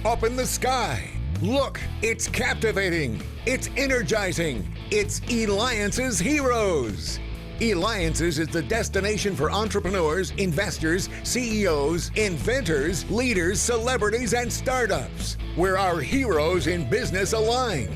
up in the sky. Look, it's captivating. It's energizing. It's Eliances Heroes. Eliances is the destination for entrepreneurs, investors, CEOs, inventors, leaders, celebrities, and startups, where our heroes in business align.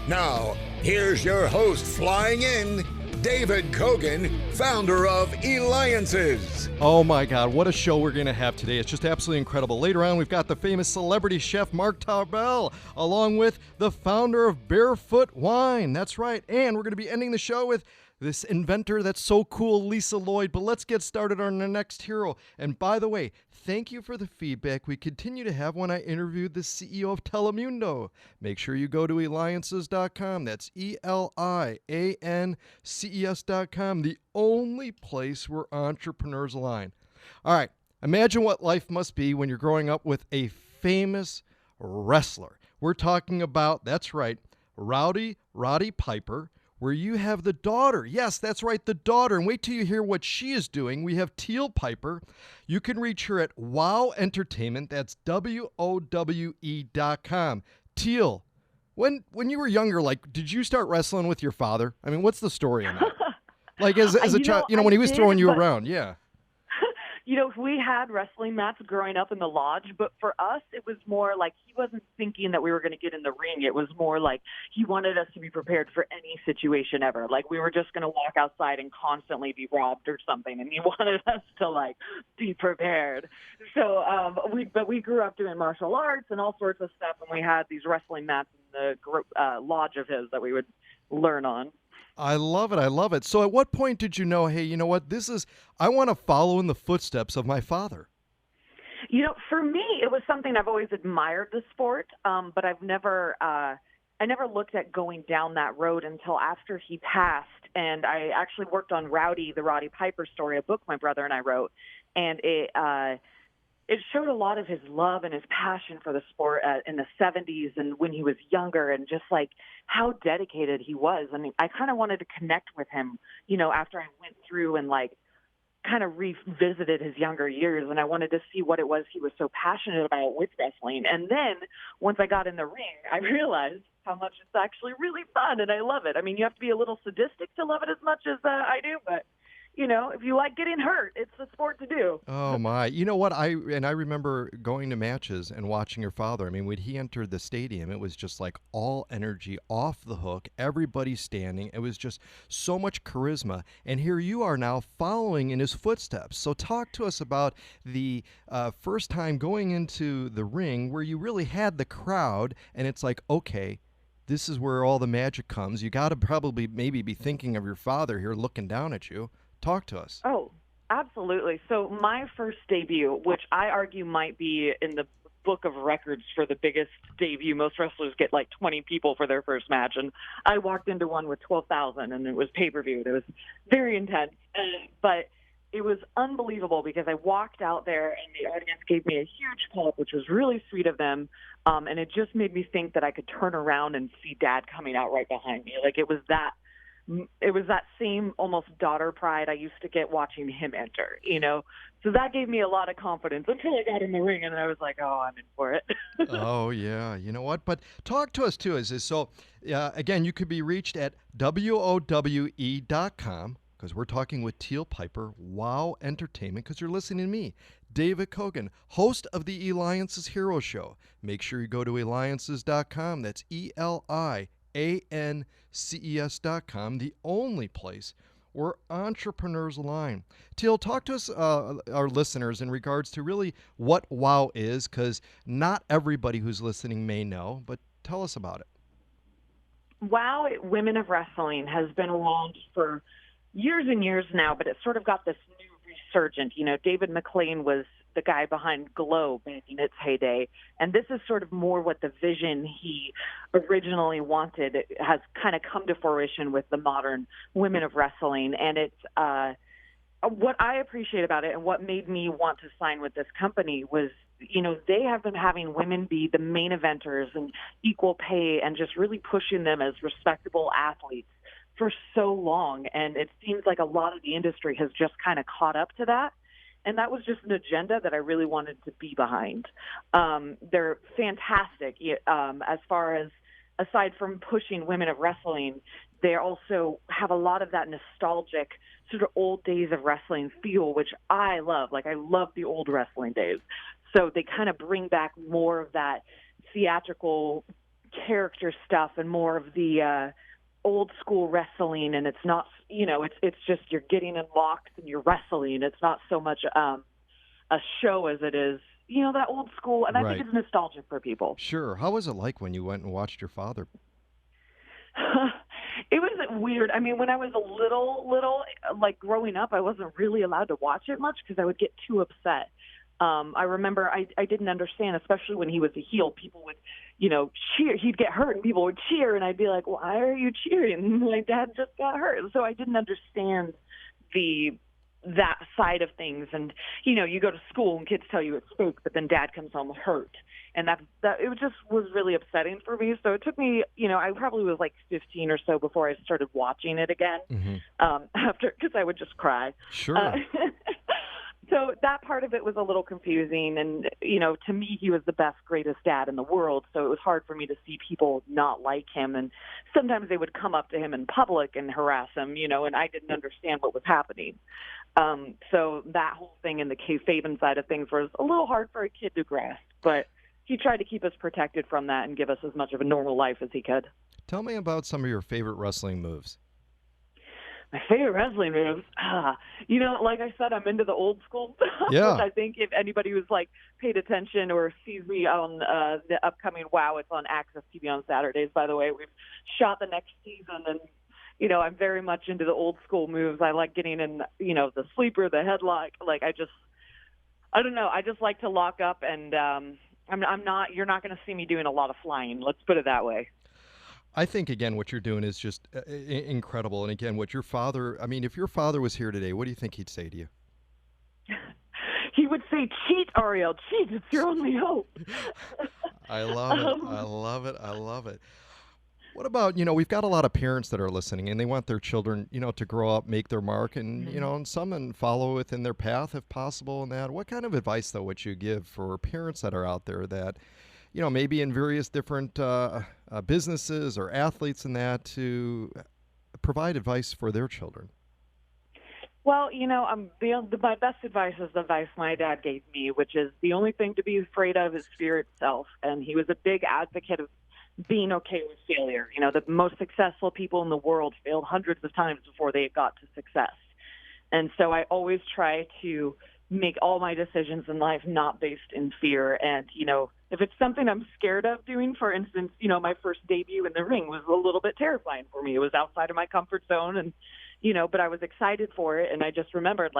Now, here's your host flying in, David Cogan, founder of Eliances. Oh my God, what a show we're going to have today. It's just absolutely incredible. Later on, we've got the famous celebrity chef Mark Tarbell, along with the founder of Barefoot Wine. That's right. And we're going to be ending the show with this inventor that's so cool, Lisa Lloyd. But let's get started on the next hero. And by the way, thank you for the feedback we continue to have when I interviewed the CEO of Telemundo. Make sure you go to Eliances.com. That's Eliances.com, the only place where entrepreneurs align. All right, imagine what life must be when you're growing up with a famous wrestler. We're talking about, that's right, Roddy Piper, where you have the daughter. Yes, that's right, the daughter. And wait till you hear what she is doing. We have Teal Piper. You can reach her at WOW Entertainment. That's WOWE.com. Teal, when you were younger, like, did you start wrestling with your father? I mean, what's the story on that? Like, as a child, when he was throwing you around, yeah. We had wrestling mats growing up in the lodge, but for us, it was more like he wasn't thinking that we were going to get in the ring. It was more like he wanted us to be prepared for any situation ever. Like, we were just going to walk outside and constantly be robbed or something, and he wanted us to, like, be prepared. So, we grew up doing martial arts and all sorts of stuff, and we had these wrestling mats in the lodge of his that we would learn on. I love it. I love it. So at what point did you know, hey, you know what, I want to follow in the footsteps of my father? For me, it was something I've always admired the sport, but I never looked at going down that road until after he passed. And I actually worked on the Roddy Piper story, a book my brother and I wrote. And it showed a lot of his love and his passion for the sport in the 70s and when he was younger, and just like how dedicated he was. I mean, I kind of wanted to connect with him, after I went through and like kind of revisited his younger years, and I wanted to see what it was he was so passionate about with wrestling. And then once I got in the ring, I realized how much it's actually really fun, and I love it. I mean, you have to be a little sadistic to love it as much as I do, but if you like getting hurt, it's the sport to do. Oh my! You know what? I remember going to matches and watching your father. I mean, when he entered the stadium, it was just like all energy, off the hook, everybody standing. It was just so much charisma. And here you are now following in his footsteps. So talk to us about the first time going into the ring where you really had the crowd, and it's like, okay, this is where all the magic comes. You got to probably maybe be thinking of your father here looking down at you. Talk to us. Oh, absolutely. So my first debut, which I argue might be in the book of records for the biggest debut. Most wrestlers get like 20 people for their first match, and I walked into one with 12,000, and it was pay-per-view. It was very intense, but it was unbelievable because I walked out there and the audience gave me a huge pop, which was really sweet of them, and it just made me think that I could turn around and see Dad coming out right behind me. Like, it was that same almost daughter pride I used to get watching him enter, So that gave me a lot of confidence until I got in the ring, and I was like, oh, I'm in for it. Oh, yeah. You know what? But talk to us, too. Again, you could be reached at WOWE.com, because we're talking with Teal Piper, WOW Entertainment, because you're listening to me, David Cogan, host of the Eliances Heroes Show. Make sure you go to Eliances.com. That's ELIANCES.com, the only place where entrepreneurs align. Teal, talk to us, our listeners, in regards to really what WOW is, because not everybody who's listening may know, but tell us about it. WOW, Women of Wrestling, has been around for years and years now, but it sort of got this new resurgent. David McLean was the guy behind Glow back in its heyday, and this is sort of more what the vision he originally wanted has kind of come to fruition with the modern Women of Wrestling. And it's what I appreciate about it, and what made me want to sign with this company was, they have been having women be the main eventers and equal pay and just really pushing them as respectable athletes for so long. And it seems like a lot of the industry has just kind of caught up to that. And that was just an agenda that I really wanted to be behind. They're fantastic. As far as, aside from pushing women of wrestling, they also have a lot of that nostalgic sort of old days of wrestling feel, which I love. Like, I love the old wrestling days. So they kind of bring back more of that theatrical character stuff and more of the old school wrestling. And it's not, it's just you're getting unlocked and you're wrestling. It's not so much a show as it is, that old school. And I think it's nostalgic for people. Sure. How was it like when you went and watched your father? It was weird. I mean, when I was a little, like growing up, I wasn't really allowed to watch it much because I would get too upset. I remember I didn't understand, especially when he was a heel. People would, cheer. He'd get hurt and people would cheer. And I'd be like, why are you cheering? My dad just got hurt. So I didn't understand that side of things. And, you go to school and kids tell you it's fake, but then dad comes home hurt. And that it just was really upsetting for me. So it took me, I probably was like 15 or so before I started watching it again, because I would just cry. Sure. So that part of it was a little confusing. And, to me, he was the best, greatest dad in the world. So it was hard for me to see people not like him. And sometimes they would come up to him in public and harass him, and I didn't understand what was happening. So that whole thing in the kayfabe side of things was a little hard for a kid to grasp. But he tried to keep us protected from that and give us as much of a normal life as he could. Tell me about some of your favorite wrestling moves. My favorite wrestling moves, like I said, I'm into the old school stuff. Yeah. I think if anybody who's paid attention or sees me on the upcoming WOW, it's on Access TV on Saturdays. By the way, we've shot the next season, and I'm very much into the old school moves. I like getting in, the sleeper, the headlock. I don't know. I just like to lock up, and you're not going to see me doing a lot of flying. Let's put it that way. I think, again, what you're doing is just incredible. And again, what your father, if your father was here today, what do you think he'd say to you? He would say, cheat, Ariel, cheat. It's your only hope. I love it. I love it. I love it. What about, we've got a lot of parents that are listening and they want their children, to grow up, make their mark and, and some and follow within their path if possible and that. What kind of advice, though, would you give for parents that are out there that, maybe in various different businesses or athletes and that to provide advice for their children? Well, my best advice is the advice my dad gave me, which is the only thing to be afraid of is fear itself. And he was a big advocate of being okay with failure. The most successful people in the world failed hundreds of times before they got to success. And so I always try to make all my decisions in life not based in fear. And, if it's something I'm scared of doing, for instance, my first debut in the ring was a little bit terrifying for me. It was outside of my comfort zone and, but I was excited for it. And I just remembered,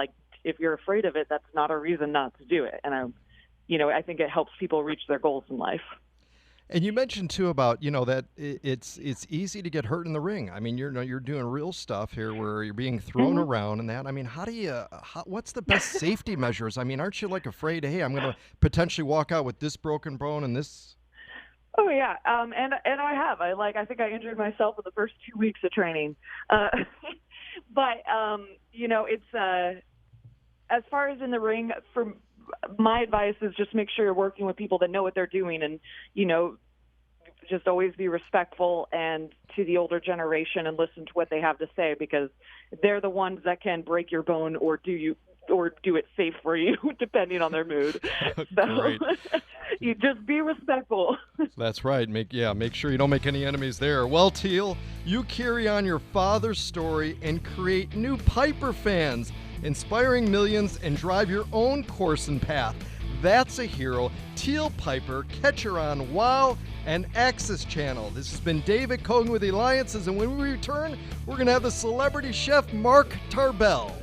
if you're afraid of it, that's not a reason not to do it. And I think it helps people reach their goals in life. And you mentioned too about that it's easy to get hurt in the ring. You're doing real stuff here where you're being thrown around and that. How do you? What's the best safety measures? Aren't you afraid? Hey, I'm going to potentially walk out with this broken bone and this. Oh yeah, and I have. I think I injured myself in the first 2 weeks of training, but it's as far as in the ring for. My advice is just make sure you're working with people that know what they're doing and, just always be respectful and to the older generation and listen to what they have to say because they're the ones that can break your bone or do it safe for you depending on their mood. So you just be respectful. That's right. Make sure you don't make any enemies there. Well, Teal, you carry on your father's story and create new Piper fans, inspiring millions and drive your own course and path. That's a hero. Teal Piper, catch her on WOW and Access Channel. This has been David Cogan with Eliances, and when we return, we're going to have the celebrity chef Mark Tarbell.